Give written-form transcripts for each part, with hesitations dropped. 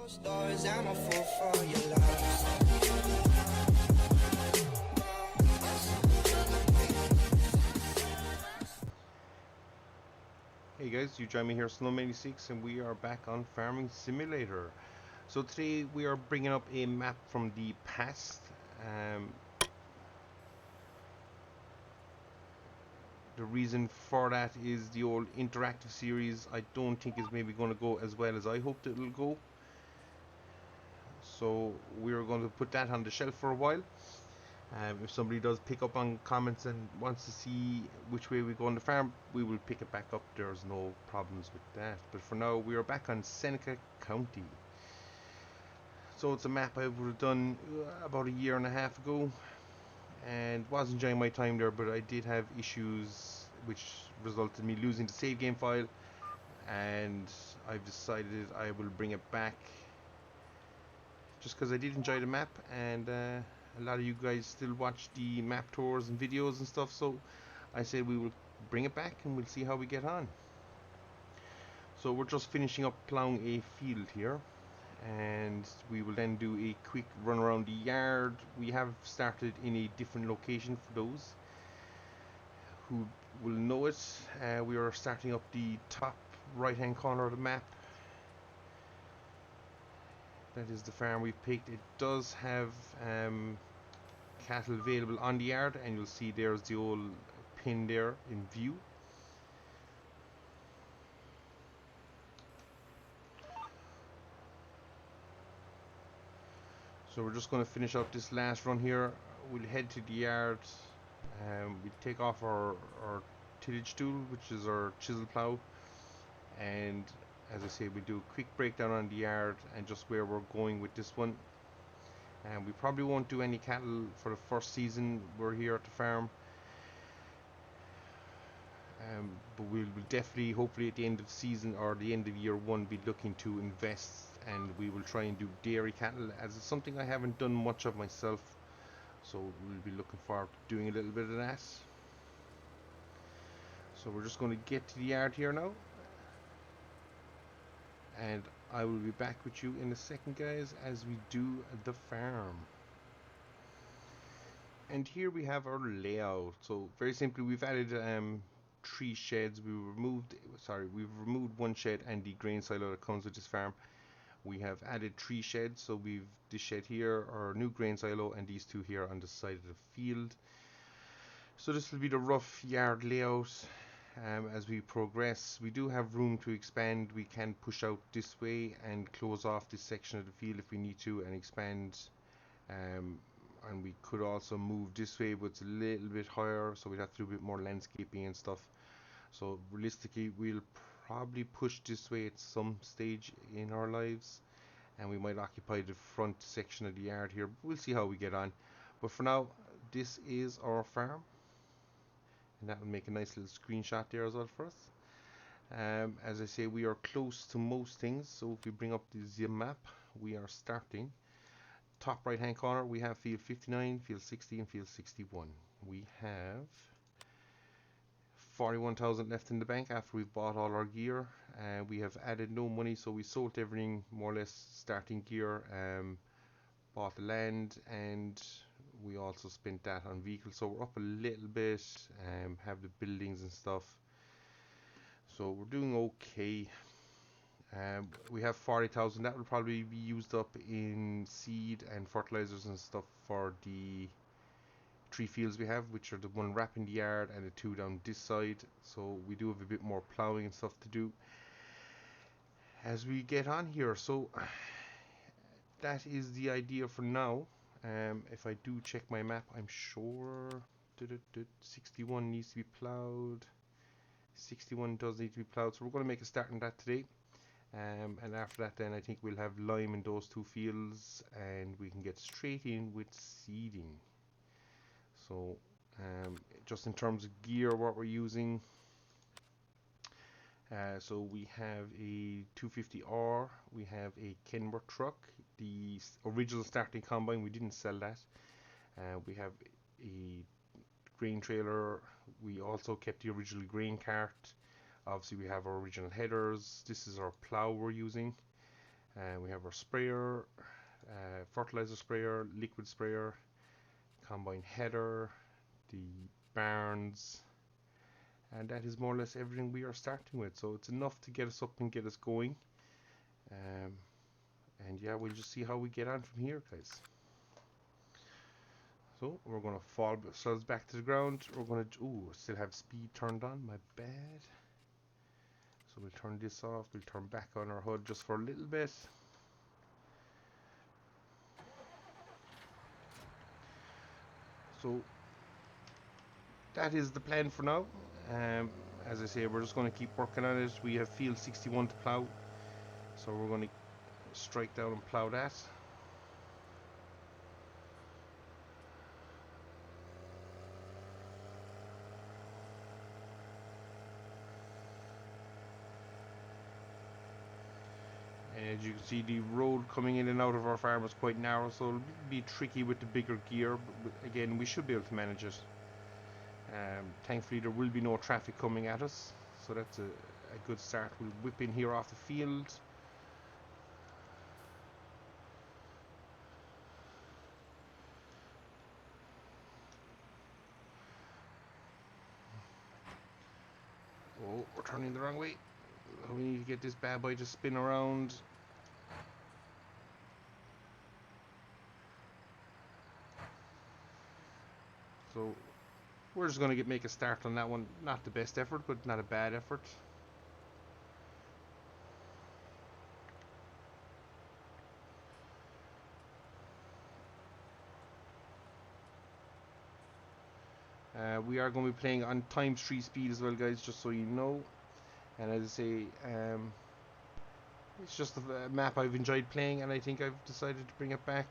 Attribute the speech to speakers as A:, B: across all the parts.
A: Stars, I'm a fool for your love.
B: Hey guys, you join me here, Snowman86, and we are back on Farming Simulator. So today we are bringing up a map from the past. The reason for that is the old interactive series I don't think is maybe going to go as well as I hoped it will go. So we're going to put that on the shelf for a while. If somebody does pick up on comments and wants to see which way we go on the farm, we will pick it back up. There's no problems with that. But for now, we are back on Seneca County. So it's a map I would have done about a year and a half ago, and was enjoying my time there, but I did have issues which resulted in me losing the save game file, and I've decided I will bring it back just because I did enjoy the map, and a lot of you guys still watch the map tours and videos and stuff, so I said we will bring it back and we'll see how we get on. So we're just finishing up plowing a field here, and we will then do a quick run around the yard. We have started in a different location for those who will know it. We are starting up the top right hand corner of the map. That is the farm we've picked. It does have cattle available on the yard, and you'll see there's the old pin there in view. So we're just going to finish up this last run here. We'll head to the yard. We'll take off our tillage tool, which is our chisel plow, and as I say, we do a quick breakdown on the yard and just where we're going with this one. And we probably won't do any cattle for the first season we're here at the farm, but we'll definitely, hopefully at the end of the season or the end of year one, be looking to invest, and we will try and do dairy cattle, as it's something I haven't done much of myself, so we'll be looking forward to doing a little bit of that. So we're just going to get to the yard here now, and I will be back with you in a second, guys, as we do the farm. And here we have our layout. So very simply, we've added 3 sheds. We've removed 1 shed and the grain silo that comes with this farm. We have added 3 sheds, so we've this shed here, our new grain silo, and these 2 here on the side of the field. So this will be the rough yard layout. As we progress, we do have room to expand. We can push out this way and close off this section of the field if we need to, and expand, and we could also move this way, but it's a little bit higher, so we'd have to do a bit more landscaping and stuff. So realistically, we'll probably push this way at some stage in our lives, and we might occupy the front section of the yard here. We'll see how we get on, but for now, this is our farm. And that will make a nice little screenshot there as well for us. As I say, we are close to most things, so if we bring up the map, we are starting. Top right hand corner, we have field 59, field 60, and field 61. We have 41,000 left in the bank after we've bought all our gear. We have added no money, so we sold everything more or less starting gear, bought the land, and we also spent that on vehicles, so we're up a little bit, have the buildings and stuff, so we're doing okay. We have 40,000 that will probably be used up in seed and fertilizers and stuff for the 3 fields we have, which are the 1 wrapping the yard and the 2 down this side. So we do have a bit more plowing and stuff to do as we get on here. So that is the idea for now. If I do check my map, I'm sure 61 needs to be plowed. 61 does need to be plowed, so we're going to make a start on that today. And after that, then I think we'll have lime in those 2 fields, and we can get straight in with seeding. So just in terms of gear, what we're using, so we have a 250R, we have a Kenworth truck, the original starting combine, we didn't sell that. We have a grain trailer, we also kept the original grain cart. Obviously we have our original headers. This is our plow we're using. We have our sprayer, fertilizer sprayer, liquid sprayer, combine header, the barns, and that is more or less everything we are starting with. So it's enough to get us up and get us going. Um, and yeah, we'll just see how we get on from here, guys. So we're going to fall ourselves back to the ground. We're going to, still have speed turned on, my bad. So we'll turn this off, we'll turn back on our HUD just for a little bit. So that is the plan for now. As I say, we're just going to keep working on it. We have field 61 to plough, so we're going to strike down and plough that. And as you can see, the road coming in and out of our farm is quite narrow, so it'll be tricky with the bigger gear, but again, we should be able to manage it. Thankfully there will be no traffic coming at us, so that's a good start. We'll whip in here off the field. Oh, we're turning the wrong way. We need to get this bad boy to spin around. So we're just going to make a start on that one. Not the best effort, but not a bad effort. We are going to be playing on ×3 speed as well, guys, just so you know. And as I say, it's just a map I've enjoyed playing, and I think I've decided to bring it back.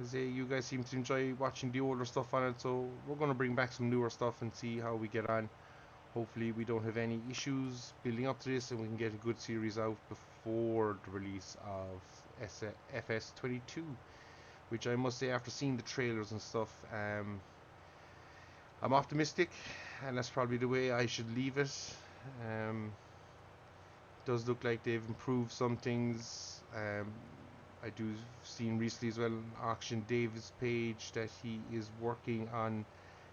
B: As you guys seem to enjoy watching the older stuff on it, so we're going to bring back some newer stuff and see how we get on. Hopefully we don't have any issues building up to this, and we can get a good series out before the release of FS22, which I must say, after seeing the trailers and stuff, I'm optimistic, and that's probably the way I should leave it. It does look like they've improved some things. I do seen recently as well on Auction Dave's page that he is working on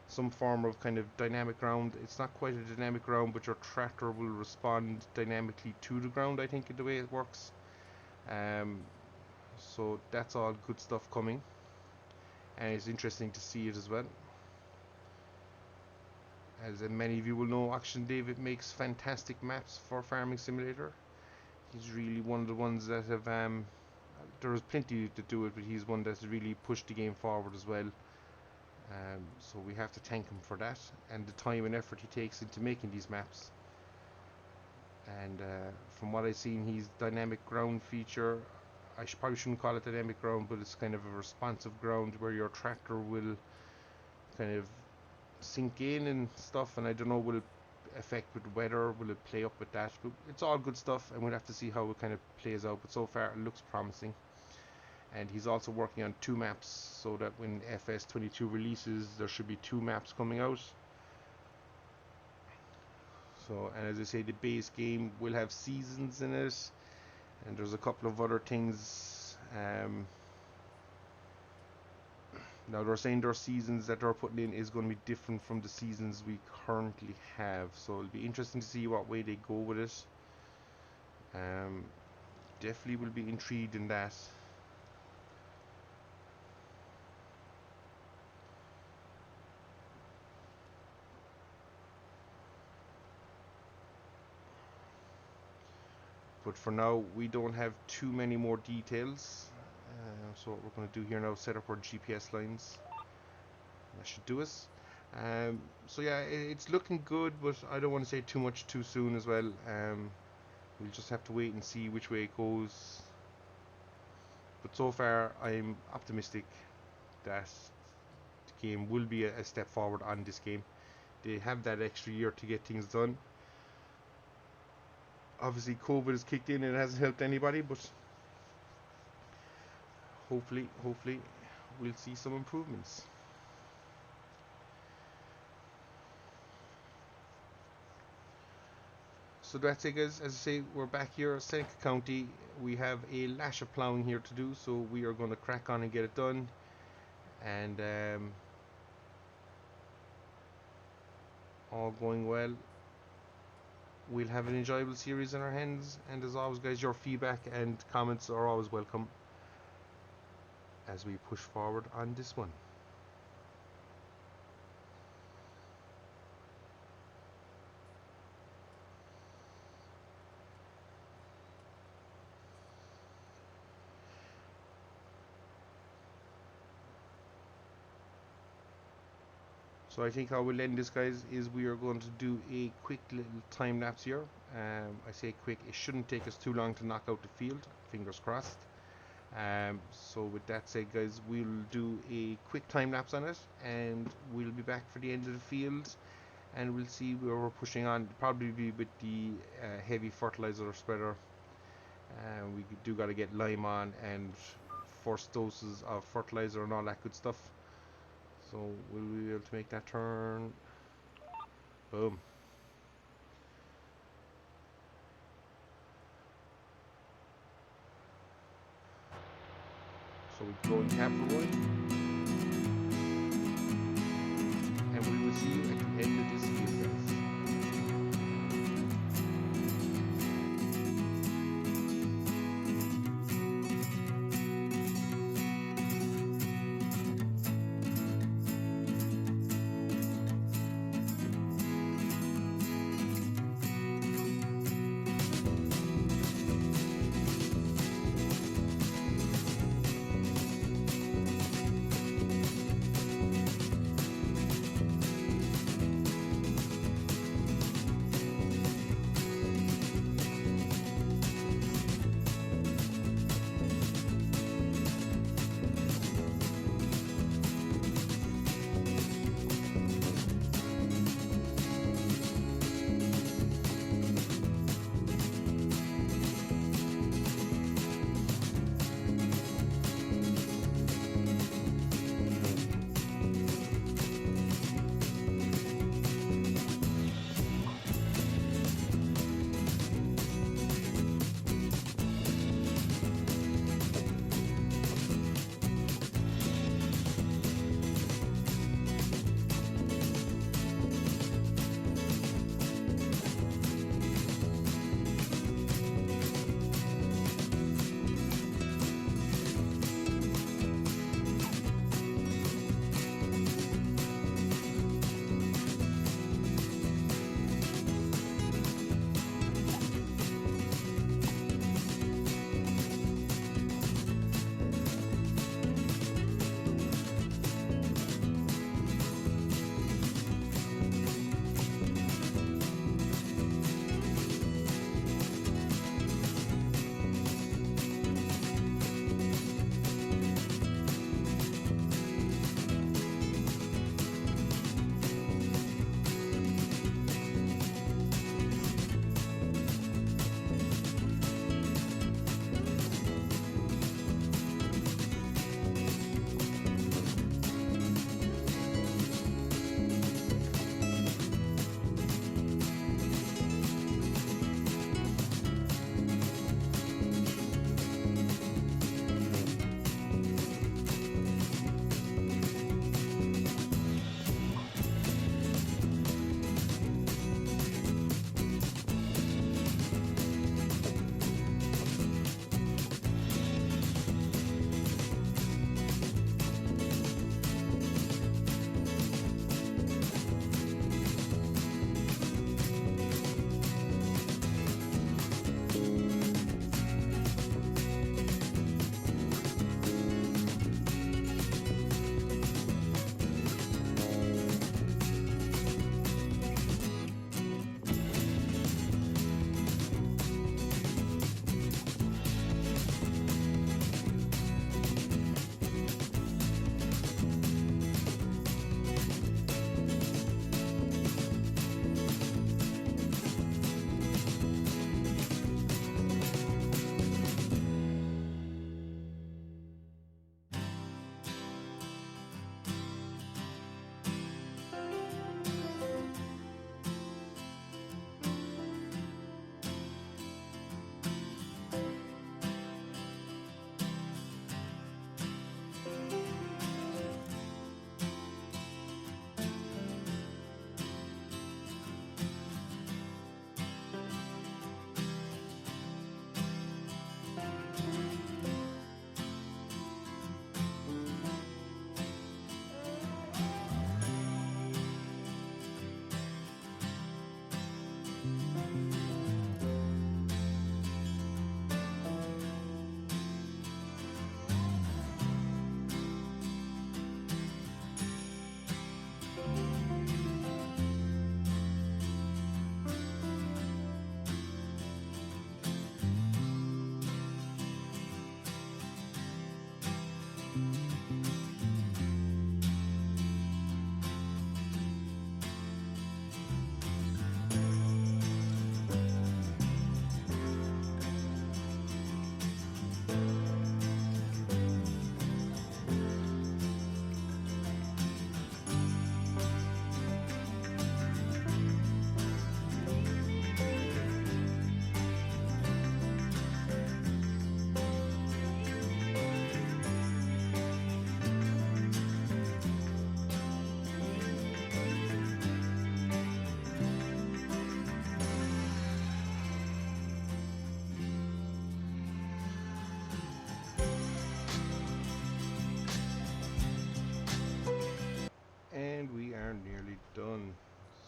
B: some form of kind of dynamic ground. It's not quite a dynamic ground, but your tractor will respond dynamically to the ground, I think, in the way it works. So that's all good stuff coming, and it's interesting to see it as well. As many of you will know, Auction Dave makes fantastic maps for Farming Simulator. He's really one of the ones that have, there's plenty to do it, but he's one that's really pushed the game forward as well. So we have to thank him for that, and the time and effort he takes into making these maps. And from what I've seen, his dynamic ground feature, I probably shouldn't call it dynamic ground, but it's kind of a responsive ground where your tractor will kind of sink in and stuff, and I don't know, will it affect with weather, will it play up with that, but it's all good stuff, and we'll have to see how it kind of plays out, but so far it looks promising. And he's also working on 2 maps, so that when FS22 releases, there should be 2 maps coming out. So, and as I say, the base game will have seasons in it, and there's a couple of other things. Now they're saying their seasons that they're putting in is going to be different from the seasons we currently have, so it'll be interesting to see what way they go with it. Definitely will be intrigued in that. But for now, we don't have too many more details. So what we're going to do here now, set up our GPS lines. That should do us. So yeah, it's looking good, but I don't want to say too much too soon as well. We'll just have to wait and see which way it goes. But so far, I'm optimistic that the game will be a step forward on this game. They have that extra year to get things done. Obviously COVID has kicked in and it hasn't helped anybody, but hopefully we'll see some improvements. So that's it, guys. As I say, we're back here at Seneca County. We have a lash of ploughing here to do, so we are going to crack on and get it done. And all going well, we'll have an enjoyable series in our hands. And as always, guys, your feedback and comments are always welcome as we push forward on this one. So I think how we'll end this, guys, is we are going to do a quick little time lapse here. I say quick, it shouldn't take us too long to knock out the field, fingers crossed. So with that said, guys, we'll do a quick time lapse on it, and we'll be back for the end of the field, and we'll see where we're pushing on. Probably be with the heavy fertilizer spreader. We do got to get lime on and first doses of fertilizer and all that good stuff. So we'll be able to make that turn. Boom. So we go in capital one, and we will see you at the end of this field, guys.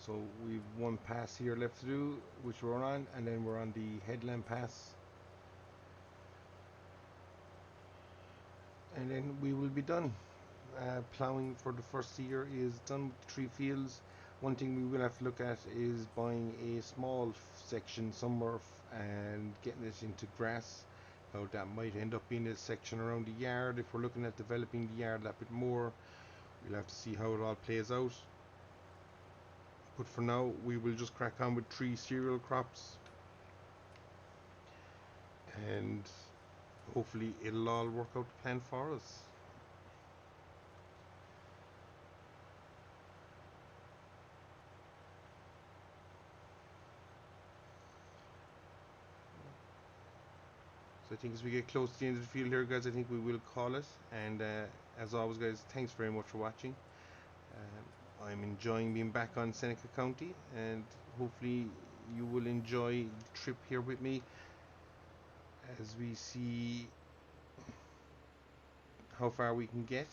B: So we've one pass here left to do, which we're on, and then we're on the headland pass, and then we will be done. Ploughing for the first year is done with the 3 fields. One thing we will have to look at is buying a small section somewhere and getting it into grass. Now that might end up being a section around the yard if we're looking at developing the yard that bit more. We'll have to see how it all plays out. But for now, we will just crack on with 3 cereal crops, and hopefully it'll all work out the plan for us. So I think as we get close to the end of the field here, guys, I think we will call it. And as always, guys, thanks very much for watching. I'm enjoying being back on Seneca County, and hopefully you will enjoy the trip here with me as we see how far we can get.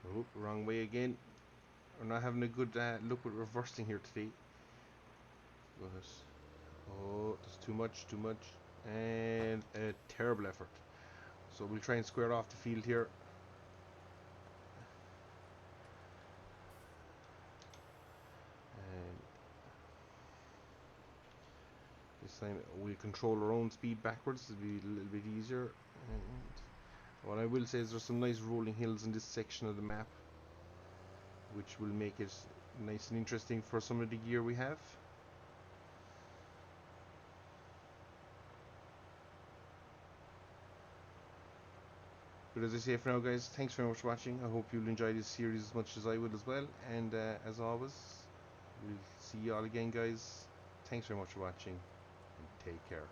B: Oh, wrong way again. We're not having a good look with reversing here today. But, oh, there's too much, and a terrible effort. So we'll try and square off the field here. And this time we'll control our own speed backwards. It'll be a little bit easier. And what I will say is there's some nice rolling hills in this section of the map, which will make it nice and interesting for some of the gear we have. But as I say for now, guys, thanks very much for watching. I hope you'll enjoy this series as much as I would as well. And as always, we'll see you all again, guys. Thanks very much for watching, and take care.